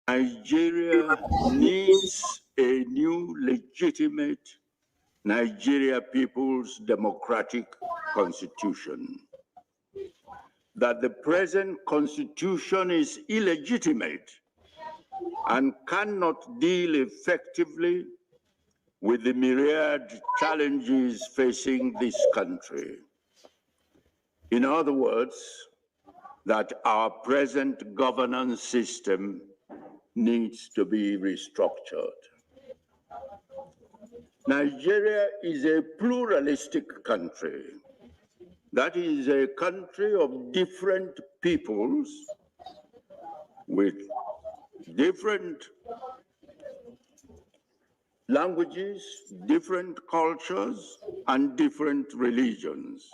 Nigeria needs a new legitimate Nigeria People's Democratic Constitution. That the present constitution is illegitimate and cannot deal effectively with the myriad challenges facing this country. In other words, that our present governance system needs to be restructured. Nigeria is a pluralistic country. That is a country of different peoples with different languages, different cultures, and different religions.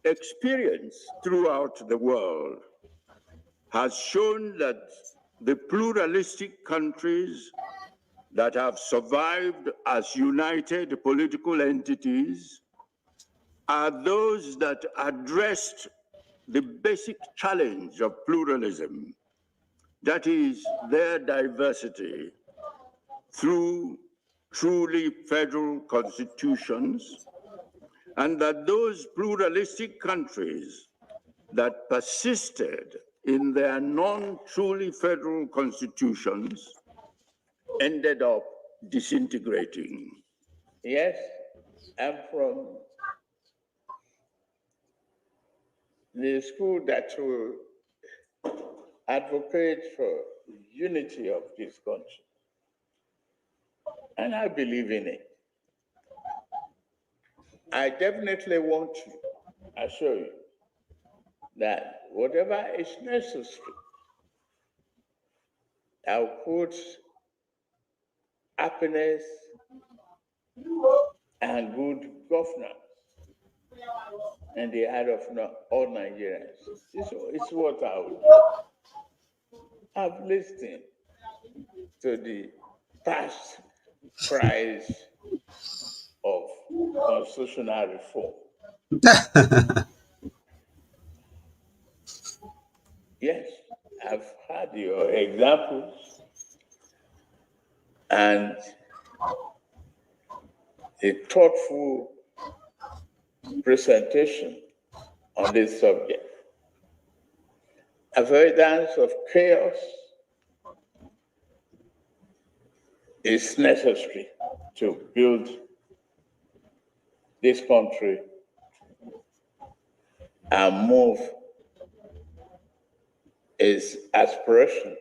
Experience throughout the world has shown that the pluralistic countries that have survived as united political entities are those that addressed the basic challenge of pluralism, that is, their diversity, through truly federal constitutions, and that those pluralistic countries that persisted in their non-truly federal constitutions ended up disintegrating. Yes, I'm from the school that will advocate for unity of this country. And I believe in it. I definitely want to assure you that whatever is necessary, I'll put happiness and good governance in the heart of all Nigerians. This is what I would do. I've listened to the past cries of constitutional reform. Yes, I've had your examples and a thoughtful presentation on this subject. Avoidance of chaos is necessary to build this country and move its aspiration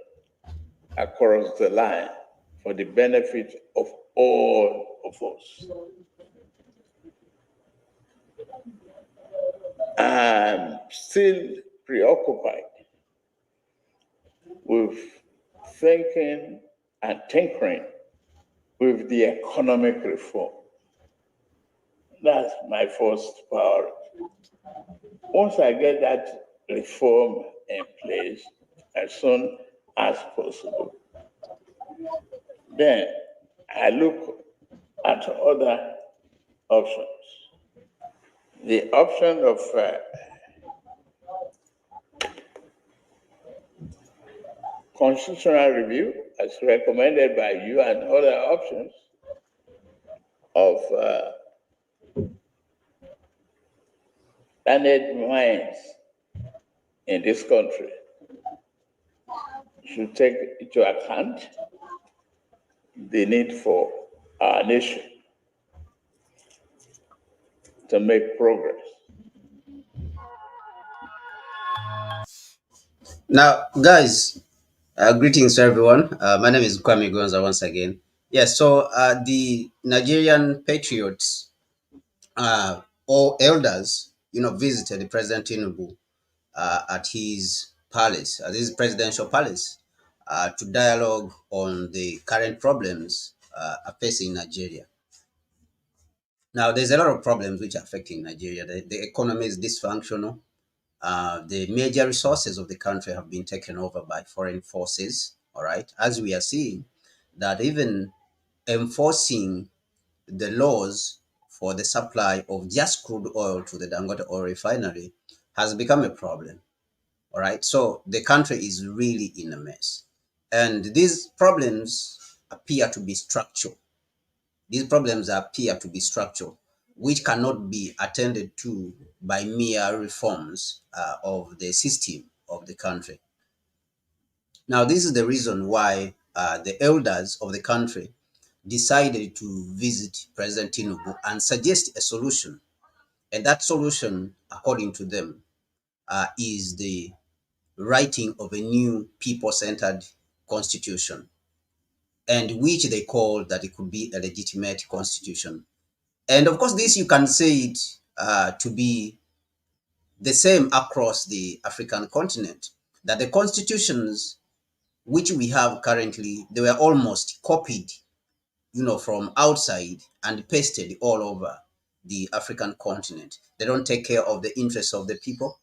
across the line for the benefit of all of us. I'm still preoccupied with thinking and tinkering with the economic reform. That's my first priority. Once I get that reform in place as soon as possible, then I look at other options. The option of constitutional review, as recommended by you, and other options of learned minds in this country should take into account the need for our nation to make progress. Now, guys, greetings to everyone. My name is Kwame Gonza once again. Yes, so the Nigerian Patriots or elders, visited the President Tinubu at his palace, at his presidential palace, to dialogue on the current problems facing Nigeria. Now, there's a lot of problems which are affecting Nigeria. The economy is dysfunctional. The major resources of the country have been taken over by foreign forces. All right, as we are seeing that even enforcing the laws for the supply of just crude oil to the Dangote oil refinery has become a problem. All right, so the country is really in a mess. And these problems appear to be structural. These problems appear to be structural, which cannot be attended to by mere reforms of the system of the country. Now, this is the reason why the elders of the country decided to visit President Tinubu and suggest a solution. And that solution, according to them, is the writing of a new people-centered constitution, and which they call that it could be a legitimate constitution. And of course, this you can say it to be the same across the African continent, that the constitutions which we have currently, they were almost copied, from outside and pasted all over the African continent. They don't take care of the interests of the people.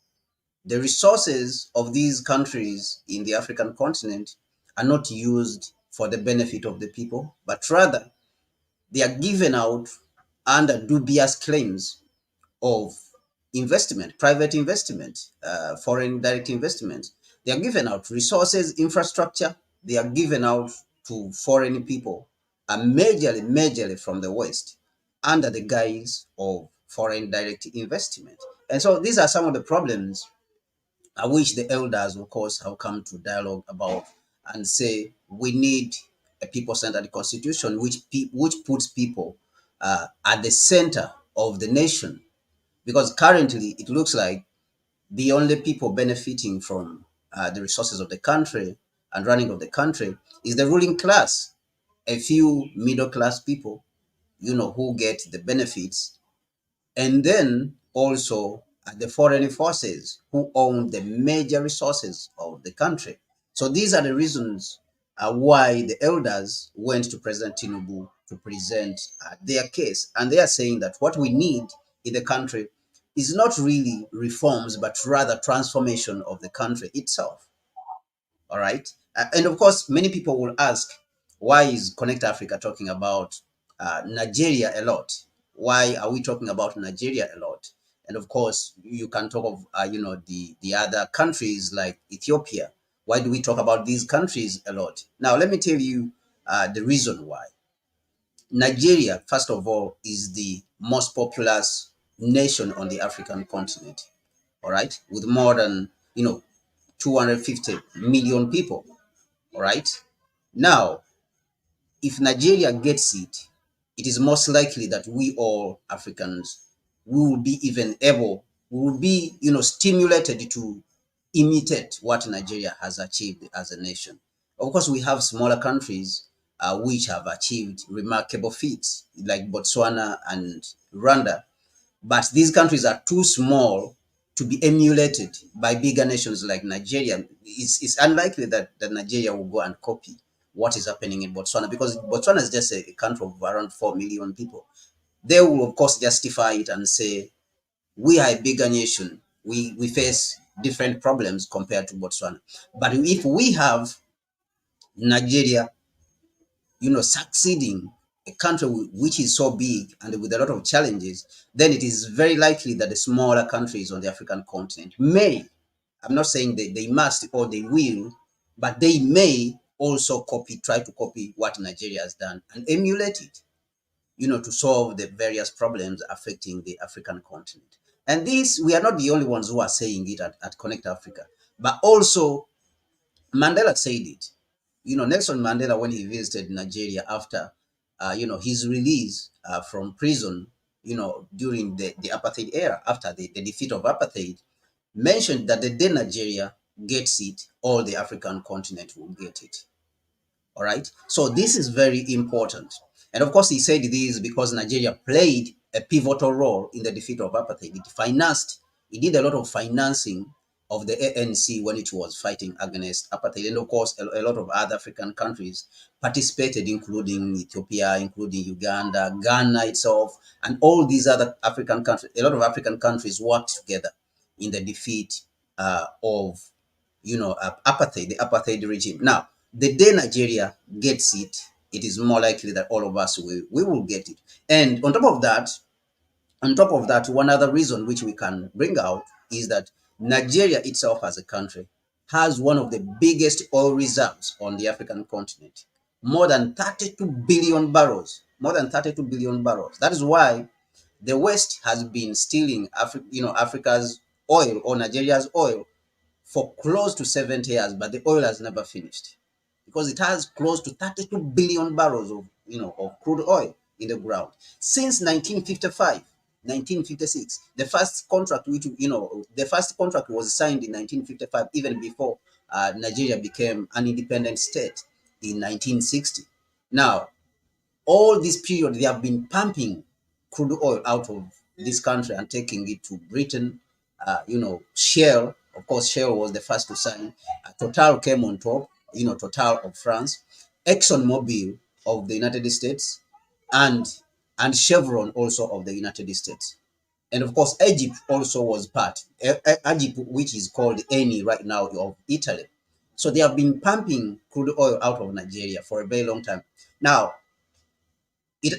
The resources of these countries in the African continent are not used for the benefit of the people, but rather they are given out under dubious claims of investment, private investment, foreign direct investment. They are given out resources, infrastructure. They are given out to foreign people, and majorly from the West, under the guise of foreign direct investment. And so these are some of the problems I wish the elders, of course, have come to dialogue about and say we need a people-centered constitution which puts people at the center of the nation, because currently it looks like the only people benefiting from the resources of the country and running of the country is the ruling class, a few middle class people, who get the benefits, and then also the foreign forces who own the major resources of the country. So these are the reasons why the elders went to President Tinubu to present their case. And they are saying that what we need in the country is not really reforms, but rather transformation of the country itself. All right. And of course, many people will ask, why is Connect Africa talking about Nigeria a lot? Why are we talking about Nigeria a lot? And of course, you can talk of, the other countries like Ethiopia. Why do we talk about these countries a lot? Now, let me tell you the reason why. Nigeria, first of all, is the most populous nation on the African continent. All right. With more than, 250 million people. All right. Now, if Nigeria gets it, it is most likely that we all Africans, we will be even able, we will be, stimulated to imitate what Nigeria has achieved as a nation. Of course, we have smaller countries which have achieved remarkable feats, like Botswana and Rwanda, but these countries are too small to be emulated by bigger nations like Nigeria. It's unlikely that Nigeria will go and copy what is happening in Botswana, because Botswana is just a country of around 4 million people. They will, of course, justify it and say, we are a bigger nation. We face different problems compared to Botswana. But if we have Nigeria, succeeding, a country which is so big and with a lot of challenges, then it is very likely that the smaller countries on the African continent may, I'm not saying they must or they will, but they may also try to copy what Nigeria has done and emulate it, to solve the various problems affecting the African continent. And this, we are not the only ones who are saying it at Connect Africa, but also Mandela said it. Nelson Mandela, when he visited Nigeria after, his release from prison, during the apartheid era, after the defeat of apartheid, mentioned that the day Nigeria gets it, all the African continent will get it. All right. So this is very important. And of course, he said this because Nigeria played a pivotal role in the defeat of apartheid. It did a lot of financing of the ANC when it was fighting against apartheid. And of course, a lot of other African countries participated, including Ethiopia, including Uganda, Ghana itself, and all these other African countries. A lot of African countries worked together in the defeat of apartheid, the apartheid regime. Now, the day Nigeria gets it, it is more likely that all of us we will get it. And on top of that, one other reason which we can bring out is that Nigeria itself as a country has one of the biggest oil reserves on the African continent. More than 32 billion barrels. More than 32 billion barrels. That is why the West has been stealing Africa's oil or Nigeria's oil for close to 70 years, but the oil has never finished because it has close to 32 billion barrels of crude oil in the ground since 1955. 1956, the first contract, the first contract was signed in 1955, even before Nigeria became an independent state in 1960. Now, all this period, they have been pumping crude oil out of this country and taking it to Britain. Shell, of course, Shell was the first to sign. Total came on top, Total of France, ExxonMobil of the United States, and Chevron also of the United States. And of course, Egypt also was part. Egypt, which is called Eni right now, of Italy. So they have been pumping crude oil out of Nigeria for a very long time. Now,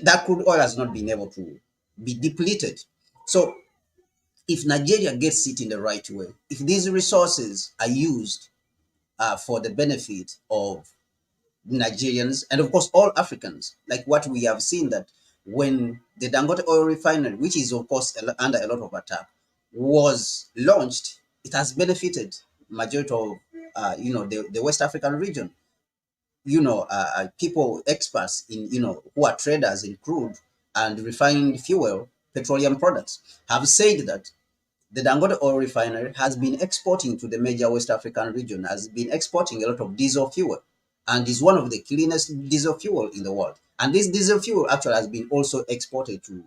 that crude oil has not been able to be depleted. So if Nigeria gets it in the right way, if these resources are used for the benefit of Nigerians and of course all Africans, like what we have seen, that when the Dangote oil refinery, which is of course under a lot of attack, was launched, it has benefited majority of the West African region. People, experts in, who are traders in crude and refined fuel, petroleum products, have said that the Dangote oil refinery has been exporting to the major West African region, has been exporting a lot of diesel fuel, and is one of the cleanest diesel fuel in the world. And this diesel fuel actually has been also exported to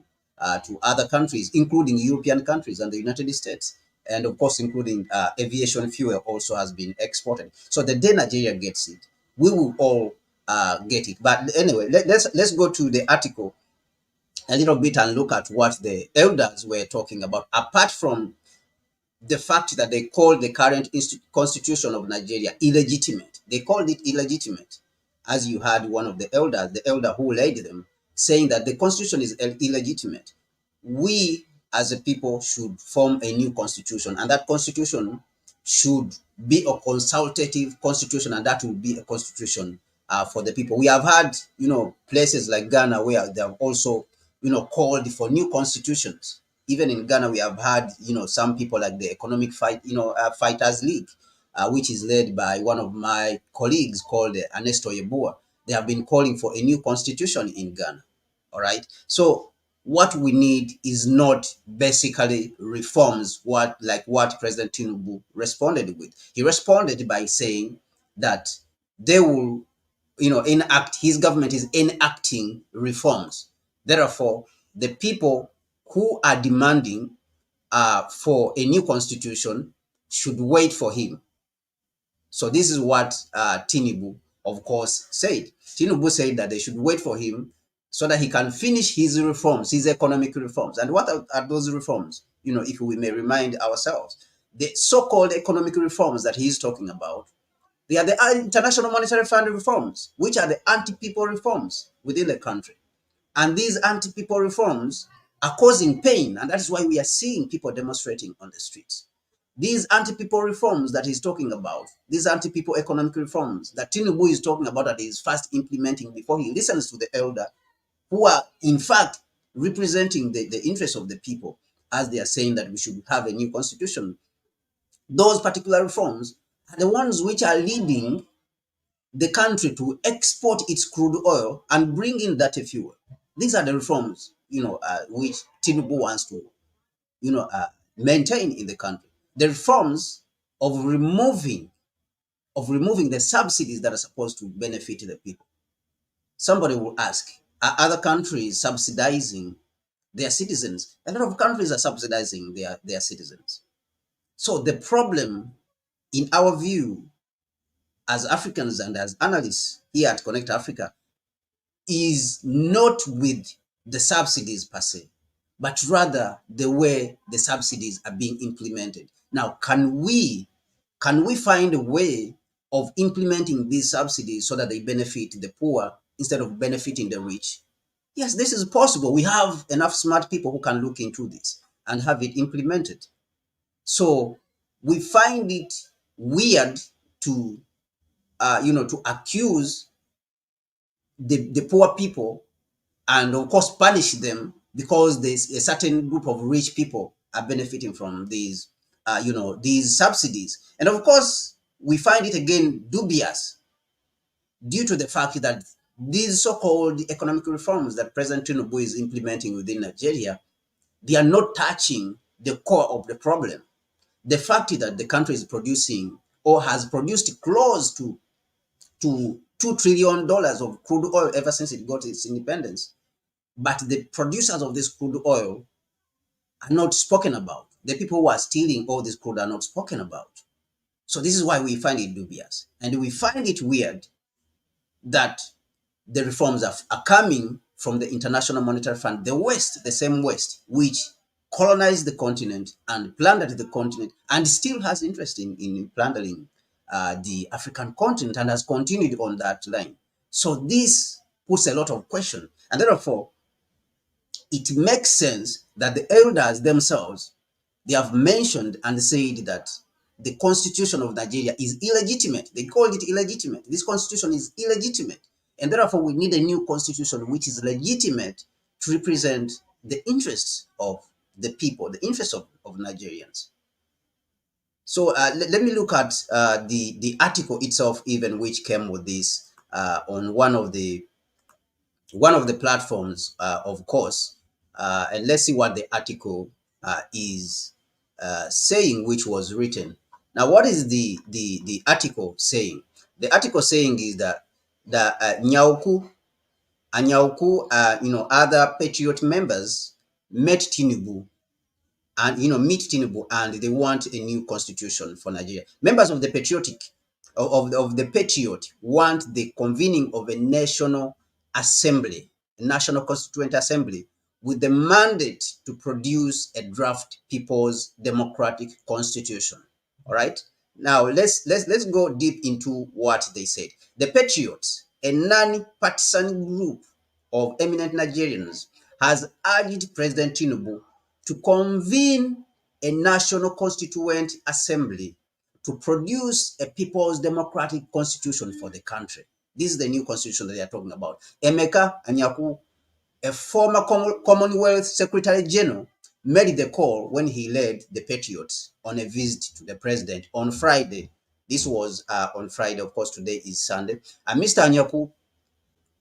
other countries, including European countries and the United States. And of course, including aviation fuel also has been exported. So the day Nigeria gets it, we will all get it. But anyway, let's go to the article a little bit and look at what the elders were talking about. Apart from the fact that they called the current constitution of Nigeria illegitimate, they called it illegitimate, as you heard one of the elders, the elder who led them, saying that the constitution is illegitimate. We as a people should form a new constitution, and that constitution should be a consultative constitution, and that will be a constitution for the people. We have had, places like Ghana where they have also, called for new constitutions. Even in Ghana, we have had, some people like the Economic Fighters League, which is led by one of my colleagues called Ernesto Yeboah. They have been calling for a new constitution in Ghana. All right. So what we need is not basically reforms, what President Tinubu responded with. He responded by saying that they will, his government is enacting reforms. Therefore, the people who are demanding for a new constitution should wait for him. So this is what Tinubu, of course, said. Tinubu said that they should wait for him so that he can finish his reforms, his economic reforms. And what are those reforms? If we may remind ourselves, the so-called economic reforms that he is talking about, they are the International Monetary Fund reforms, which are the anti-people reforms within the country. And these anti-people reforms are causing pain, and that is why we are seeing people demonstrating on the streets. These anti-people reforms that he's talking about, these anti-people economic reforms that Tinubu is talking about, that he's first implementing before he listens to the elder, who are in fact representing the interests of the people, as they are saying that we should have a new constitution. Those particular reforms are the ones which are leading the country to export its crude oil and bring in dirty fuel. These are the reforms, which Tinubu wants to, maintain in the country. The reforms of removing the subsidies that are supposed to benefit the people. Somebody will ask, are other countries subsidizing their citizens? A lot of countries are subsidizing their citizens. So the problem, in our view, as Africans and as analysts here at Connect Africa, is not with the subsidies per se, but rather the way the subsidies are being implemented. Now, can we find a way of implementing these subsidies so that they benefit the poor instead of benefiting the rich? Yes, this is possible. We have enough smart people who can look into this and have it implemented. So we find it weird to to accuse the poor people and of course punish them because there's a certain group of rich people are benefiting from these these subsidies. And of course we find it again dubious due to the fact that these so-called economic reforms that President Tinubu is implementing within Nigeria, they are not touching the core of the problem. The fact that the country is producing or has produced close to $2 trillion of crude oil ever since it got its independence, but the producers of this crude oil are not spoken about. The people who are stealing all this crude are not spoken about. So this is why we find it dubious, and we find it weird that the reforms are coming from the International Monetary Fund, the West, the same West, which colonized the continent and plundered the continent and still has interest in plundering the African continent and has continued on that line. So this puts a lot of question, and therefore it makes sense that the elders themselves, they have mentioned and said that the constitution of Nigeria is illegitimate. They called it illegitimate. This constitution is illegitimate. And therefore, we need a new constitution which is legitimate to represent the interests of the people, the interests of Nigerians. So let me look at the article itself, even which came with this on one of the platforms, of course, and let's see what the article is saying, which was written. Now, what is the article saying? The article saying is that the Nyauku, other Patriot members met Tinubu and meet Tinubu, and they want a new constitution for Nigeria. Members of the of the Patriot want the convening of a national assembly, a national constituent assembly, with the mandate to produce a draft people's democratic constitution. All right. Now let's go deep into what they said. The Patriots, a non-partisan group of eminent Nigerians, has urged President Tinubu to convene a national constituent assembly to produce a people's democratic constitution for the country. This is the new constitution that they are talking about. Emeka Anyaku, a former Commonwealth Secretary General, made the call when he led the Patriots on a visit to the president on Friday. This was on Friday. Of course, today is Sunday. And Mr. Anyaku,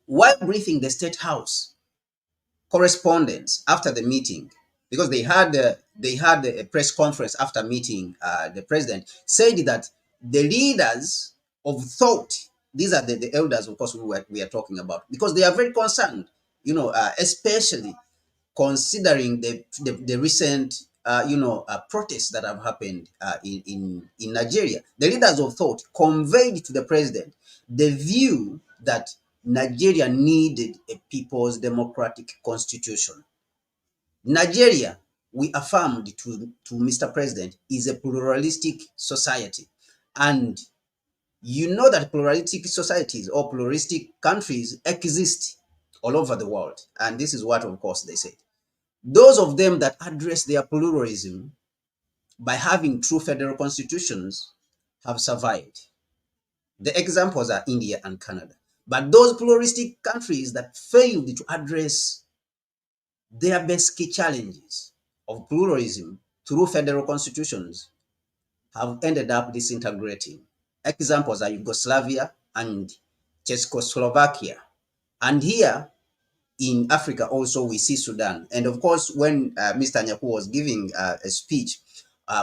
while briefing the State House correspondents after the meeting, because they had a press conference after meeting the president, said that the leaders of thought, these are the elders, of course, we are talking about, because they are very concerned, especially considering the recent protests that have happened in Nigeria. The leaders of thought conveyed to the president the view that Nigeria needed a people's democratic constitution. Nigeria, we affirmed to Mr. President, is a pluralistic society. And you know that pluralistic societies or pluralistic countries exist all over the world. And this is what, of course, they said. Those of them that address their pluralism by having true federal constitutions have survived. The examples are India and Canada. But those pluralistic countries that failed to address their basic challenges of pluralism through federal constitutions have ended up disintegrating. Examples are Yugoslavia and Czechoslovakia. And here in Africa also we see Sudan. And of course, when Mr. Nyaku was giving a speech,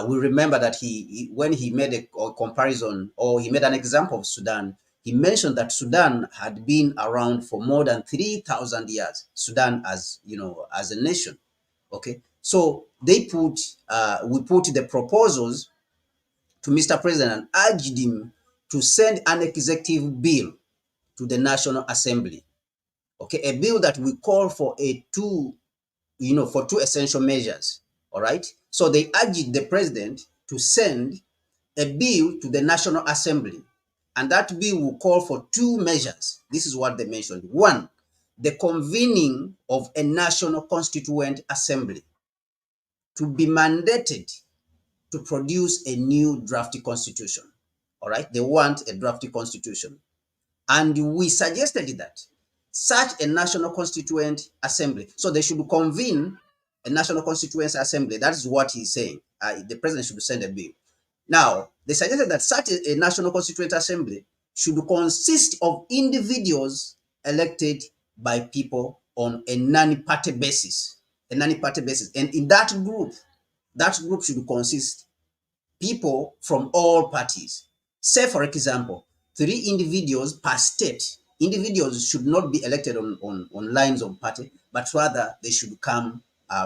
we remember that when he made a comparison, or he made an example of Sudan, he mentioned that Sudan had been around for more than 3,000 years. Sudan as a nation. Okay, so we put the proposals to Mr. President and urged him to send an executive bill to the National Assembly. Okay, a bill that we call for two essential measures. All right. So they urged the president to send a bill to the National Assembly, and that bill will call for two measures. This is what they mentioned. One, the convening of a national constituent assembly to be mandated to produce a new draft constitution. All right, they want a drafty constitution. And we suggested that such a national constituent assembly, so they should convene a national constituent assembly. That is what he's saying. The president should send a bill. Now, they suggested that such a national constituent assembly should consist of individuals elected by people on a non-party basis. A non-party basis. And in that group should consist people from all parties. Say, for example, 3 individuals per state. Individuals should not be elected on lines of party, but rather they should come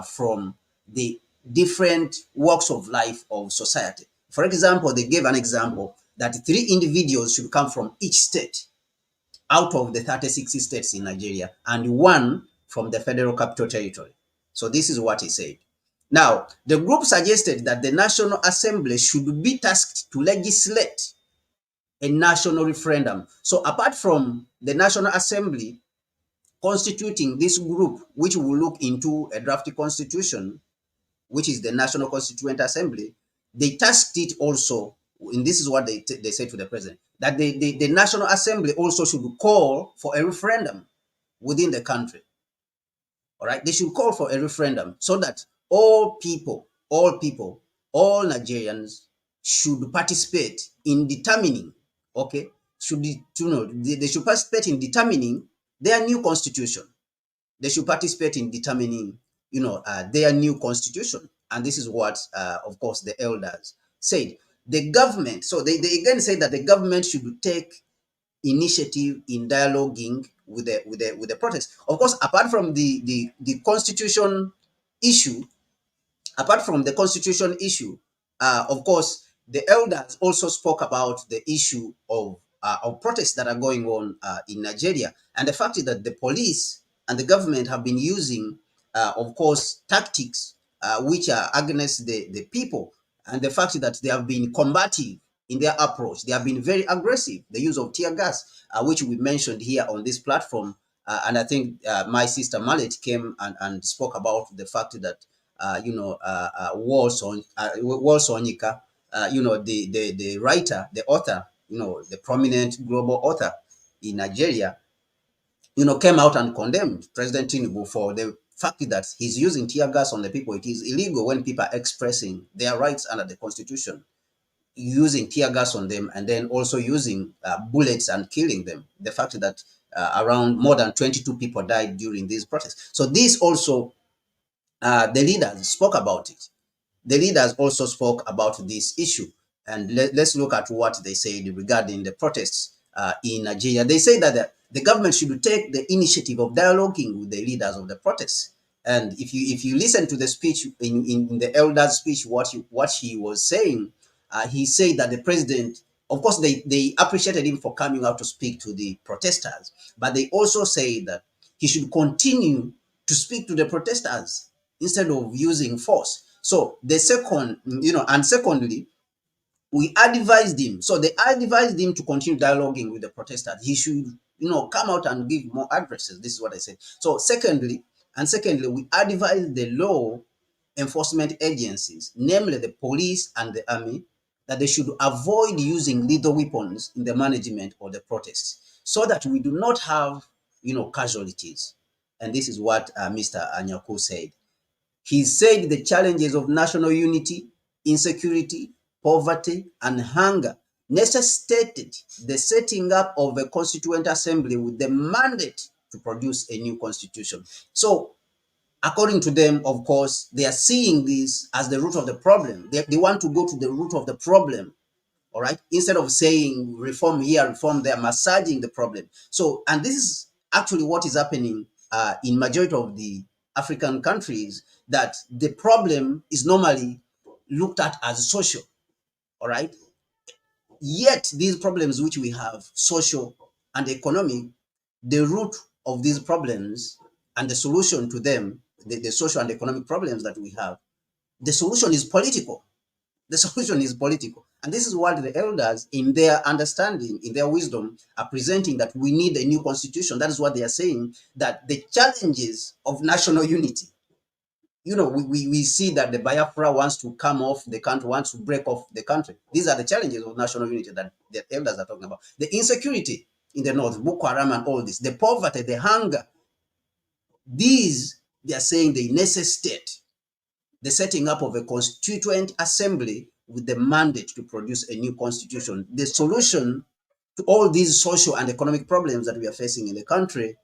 from the different walks of life of society. For example, they gave an example that 3 individuals should come from each state out of the 36 states in Nigeria and one from the Federal Capital Territory. So this is what he said. Now, the group suggested that the National Assembly should be tasked to legislate a national referendum. So apart from the National Assembly constituting this group, which will look into a drafty constitution, which is the National Constituent Assembly, they tasked it also, and this is what they said to the president, that the National Assembly also should call for a referendum within the country. All right, they should call for a referendum so that all Nigerians should participate in determining, okay, they should participate in determining their new constitution. They should participate in determining, their new constitution. And this is what, of course, the elders said. The government, so they again say that the government should take initiative in dialoguing with the protest. Of course, apart from the constitution issue, of course, the elders also spoke about the issue of protests that are going on in Nigeria, and the fact is that the police and the government have been using, of course, tactics which are against the people, and the fact is that they have been combative in their approach. They have been very aggressive. The use of tear gas, which we mentioned here on this platform, and I think my sister Mahlet came and spoke about the fact that Walsonika, the writer, the author, the prominent global author in Nigeria, came out and condemned President Tinubu for the fact that he's using tear gas on the people. It is illegal when people are expressing their rights under the Constitution, using tear gas on them and then also using bullets and killing them. The fact that around more than 22 people died during these protests. So this also, the leaders spoke about it. The leaders also spoke about this issue. And let's look at what they said regarding the protests in Nigeria. They say that the government should take the initiative of dialoguing with the leaders of the protests. And if you listen to the speech in the elder's speech, what he was saying, he said that the president, of course, they appreciated him for coming out to speak to the protesters, but they also say that he should continue to speak to the protesters instead of using force. So the second, and secondly, we advised him. So they advised him to continue dialoguing with the protesters. He should, come out and give more addresses. This is what I said. So secondly, we advised the law enforcement agencies, namely the police and the army, that they should avoid using lethal weapons in the management of the protests so that we do not have, casualties. And this is what Mr. Anyaku said. He said the challenges of national unity, insecurity, poverty, and hunger necessitated the setting up of a constituent assembly with the mandate to produce a new constitution. So, according to them, of course, they are seeing this as the root of the problem. They want to go to the root of the problem, all right? Instead of saying reform here, reform there, massaging the problem. So, and this is actually what is happening in majority of the African countries, that the problem is normally looked at as social, all right? Yet these problems which we have, social and economic, the root of these problems and the solution to them, the social and economic problems that we have, the solution is political. The solution is political. And this is what the elders, in their understanding, in their wisdom, are presenting, that we need a new constitution. That is what they are saying, that the challenges of national unity, we see that the Biafra wants to come off the country, wants to break off the country. These are the challenges of national unity that the elders are talking about. The insecurity in the north, Boko Haram and all this, the poverty, the hunger. These, they are saying they necessitate the setting up of a constituent assembly with the mandate to produce a new constitution. The solution to all these social and economic problems that we are facing in the country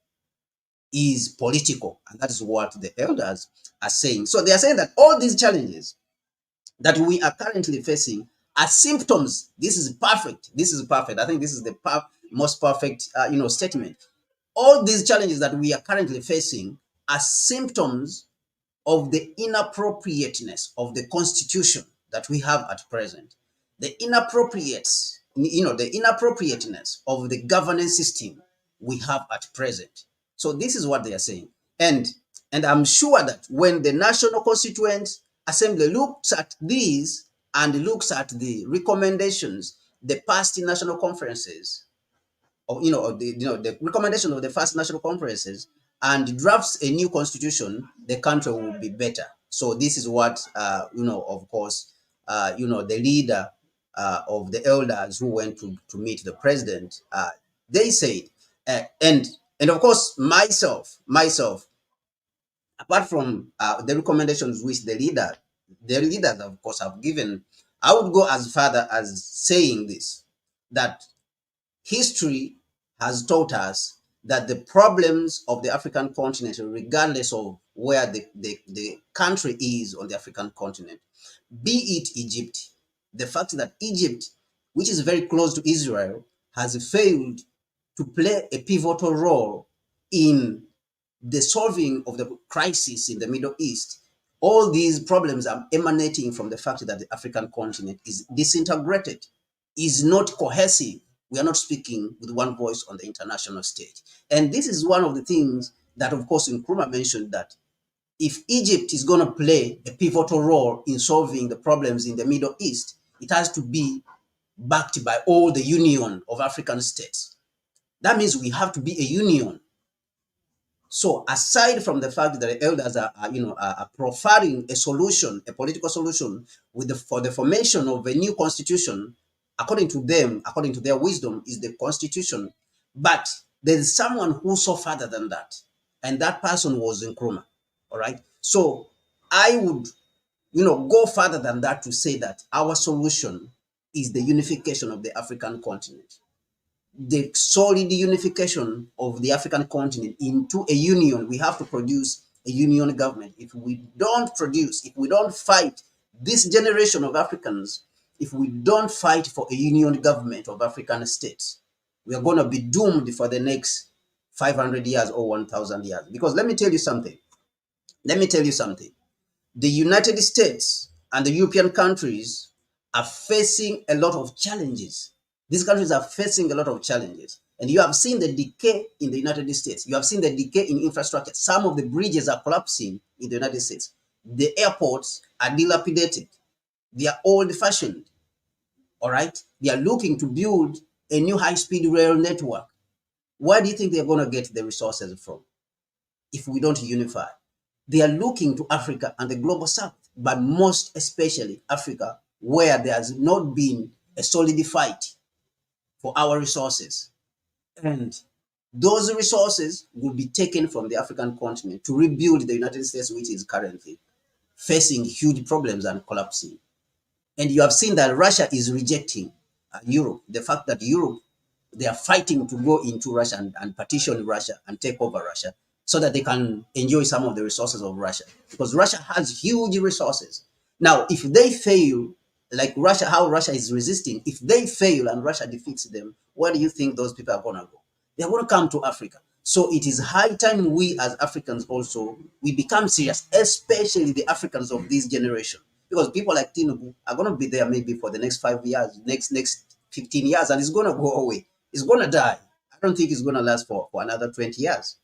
is political. And that is what the elders are saying. So they are saying that all these challenges that we are currently facing are symptoms. This is perfect. This is perfect. I think this is the most perfect, statement. All these challenges that we are currently facing are symptoms of the inappropriateness of the constitution that we have at present. The inappropriateness of the governance system we have at present. So this is what they are saying. And I'm sure that when the National Constituent Assembly looks at these and looks at the recommendations, the past national conferences, the recommendation of the first national conferences, and drafts a new constitution, the country will be better. So this is what of course, the leader of the elders who went to meet the president, they said, and of course myself, apart from the recommendations which the leaders of course have given, I would go as far as saying this, that history has taught us that the problems of the African continent, regardless of where the country is on the African continent, be it Egypt, the fact that Egypt, which is very close to Israel, has failed to play a pivotal role in the solving of the crisis in the Middle East. All these problems are emanating from the fact that the African continent is disintegrated, is not cohesive. We are not speaking with one voice on the international stage. And this is one of the things that, of course, Nkrumah mentioned, that if Egypt is going to play a pivotal role in solving the problems in the Middle East, it has to be backed by all the union of African states. That means we have to be a union. So aside from the fact that the elders are profiling a solution, a political solution, for the formation of a new constitution, according to them, according to their wisdom, is the constitution. But there is someone who saw further than that, and that person was Nkrumah. All right. So I would, go further than that to say that our solution is the unification of the African continent. The solid unification of the African continent into a union. We have to produce a union government. If we don't fight this generation of Africans, if we don't fight for a union government of African states, we are going to be doomed for the next 500 years or 1,000 years. Because let me tell you something. The United States and the European countries are facing a lot of challenges. These countries are facing a lot of challenges. And you have seen the decay in the United States. You have seen the decay in infrastructure. Some of the bridges are collapsing in the United States. The airports are dilapidated. They are old-fashioned. All right? They are looking to build a new high-speed rail network. Where do you think they're going to get the resources from if we don't unify? They are looking to Africa and the global south, but most especially Africa, where there has not been a solid fight for our resources. And those resources will be taken from the African continent to rebuild the United States, which is currently facing huge problems and collapsing. And you have seen that Russia is rejecting Europe. The fact that Europe, they are fighting to go into Russia and partition Russia and take over Russia so that they can enjoy some of the resources of Russia. Because Russia has huge resources. Now, if they fail, like Russia, how Russia is resisting, if they fail and Russia defeats them, where do you think those people are going to go? They're going to come to Africa. So it is high time we as Africans also, we become serious, especially the Africans of this generation. Because people like Tinubu are going to be there maybe for the next 5 years, next 15 years, and it's going to go away. It's going to die. I don't think it's going to last for another 20 years.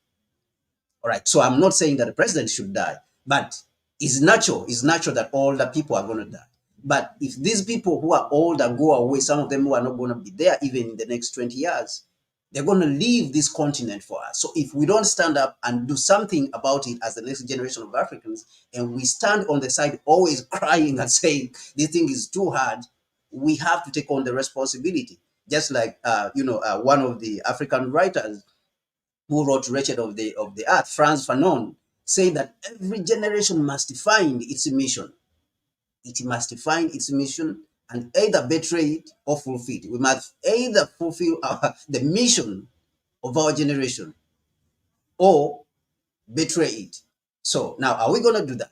All right. So I'm not saying that the president should die, but it's natural that older people are going to die. But if these people who are older go away, some of them who are not going to be there even in the next 20 years, They're going to leave this continent for us. So if we don't stand up and do something about it as the next generation of Africans, and we stand on the side always crying and saying this thing is too hard, we have to take on the responsibility. Just like one of the African writers who wrote "Wretched of the Earth," Franz Fanon, say that every generation must find its mission. It must find its mission and either betray it or fulfill it. We must either fulfill the mission of our generation or betray it. So now, are we going to do that?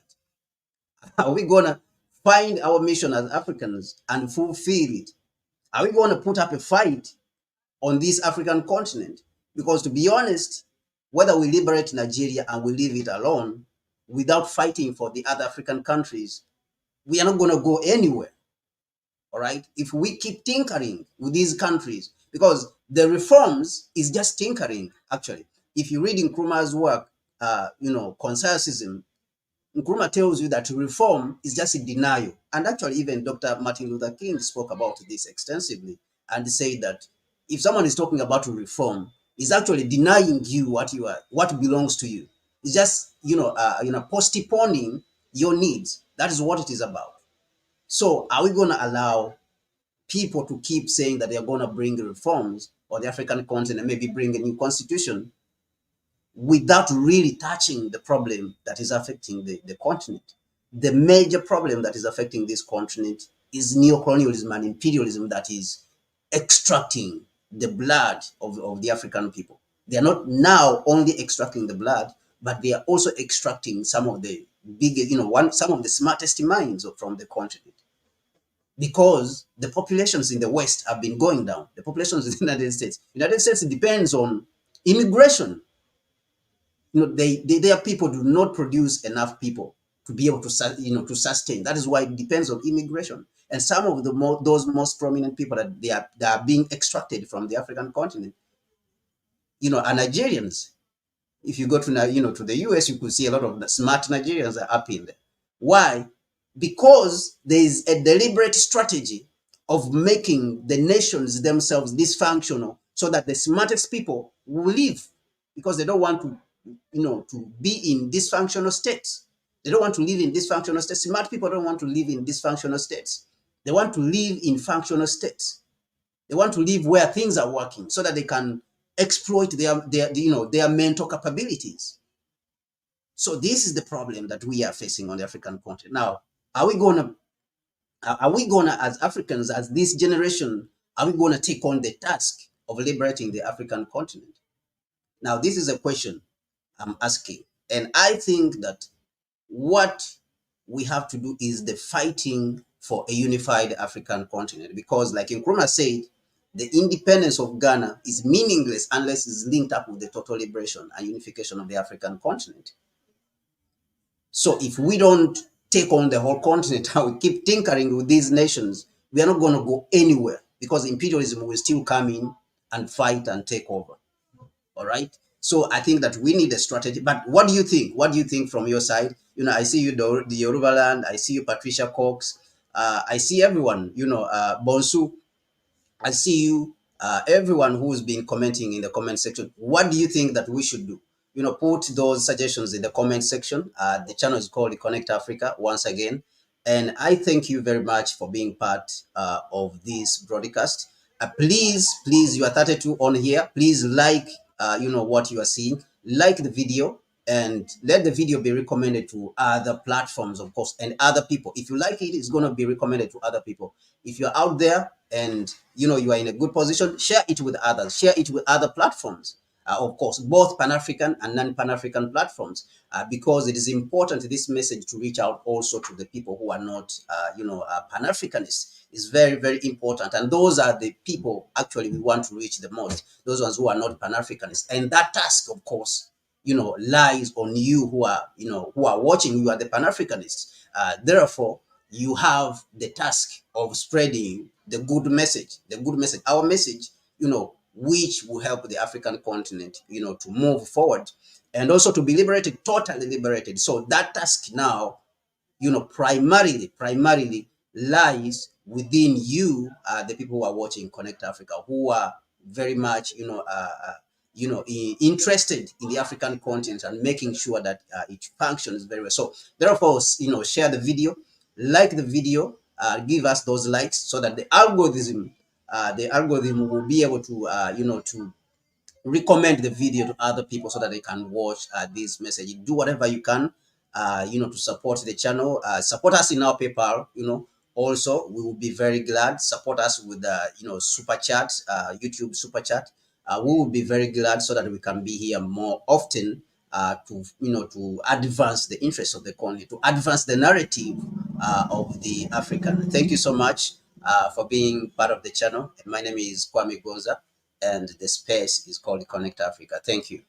Are we going to find our mission as Africans and fulfill it? Are we going to put up a fight on this African continent? Because to be honest, whether we liberate Nigeria and we leave it alone without fighting for the other African countries, we are not going to go anywhere. All right. If we keep tinkering with these countries, because the reforms is just tinkering, actually. If you read Nkrumah's work, Consensusism, Nkrumah tells you that reform is just a denial. And actually, even Dr. Martin Luther King spoke about this extensively and said that if someone is talking about reform, is actually denying you what belongs to you. It's just postponing your needs. That is what it is about. So are we going to allow people to keep saying that they're going to bring reforms or the African continent, maybe bring a new constitution, without really touching the problem that is affecting the continent? The major problem that is affecting this continent is neocolonialism and imperialism that is extracting the blood of the African people. They are not now only extracting the blood, but they are also extracting some of the biggest, some of the smartest minds from the continent. Because the populations in the West have been going down. The populations in the United States. United States depends on immigration. Their people do not produce enough people to be able to sustain. That is why it depends on immigration. And some of those most prominent people that are being extracted from the African continent, are Nigerians. If you go to the US, you could see a lot of the smart Nigerians are up in there. Why? Because there is a deliberate strategy of making the nations themselves dysfunctional so that the smartest people will leave, because they don't want to be in dysfunctional states. They don't want to live in dysfunctional states. Smart people don't want to live in dysfunctional states. They want to live in functional states. They want to live where things are working so that they can exploit their mental capabilities. So this is the problem that we are facing on the African continent. Now, are we gonna, as Africans, as this generation, are we gonna take on the task of liberating the African continent? Now, this is a question I'm asking, and I think that what we have to do is the fighting for a unified African continent, because, like Nkrumah said, the independence of Ghana is meaningless unless it's linked up with the total liberation and unification of the African continent. So if we don't take on the whole continent, how we keep tinkering with these nations, we are not going to go anywhere, because imperialism will still come in and fight and take over. All right. So I think that we need a strategy. But what do you think? What do you think from your side? I see you, the Yoruba land. I see you, Patricia Cox. I see everyone, Bonsu. I see you, everyone who's been commenting in the comment section. What do you think that we should do? Put those suggestions in the comment section. The channel is called Connect Africa once again. And I thank you very much for being part of this broadcast. Please, you are 32 on here. Please like, what you are seeing. Like the video and let the video be recommended to other platforms, of course, and other people. If you like it, it's going to be recommended to other people. If you're out there and you are in a good position, share it with others. Share it with other platforms. Of course, both Pan-African and non-Pan-African platforms, because it is important, this message, to reach out also to the people who are not, Pan-Africanists. It's very, very important. And those are the people actually we want to reach the most, those ones who are not Pan-Africanists. And that task, of course, lies on you who are watching. You are the Pan-Africanists. Therefore, you have the task of spreading the good message, our message, which will help the African continent, to move forward and also to be liberated, totally liberated. So that task now, primarily lies within you, the people who are watching Connect Africa, who are very much, interested in the African continent and making sure that it functions very well. So therefore, share the video, like the video, give us those likes so that the algorithm will be able to, to recommend the video to other people so that they can watch this message. Do whatever you can, to support the channel. Support us in our PayPal. Also, we will be very glad. Support us with super chat, YouTube super chat. We will be very glad so that we can be here more often to advance the interests of the colony, to advance the narrative of the African. Thank you so much for being part of the channel. My name is Kwame Gonza, and the space is called Connect Africa. Thank you.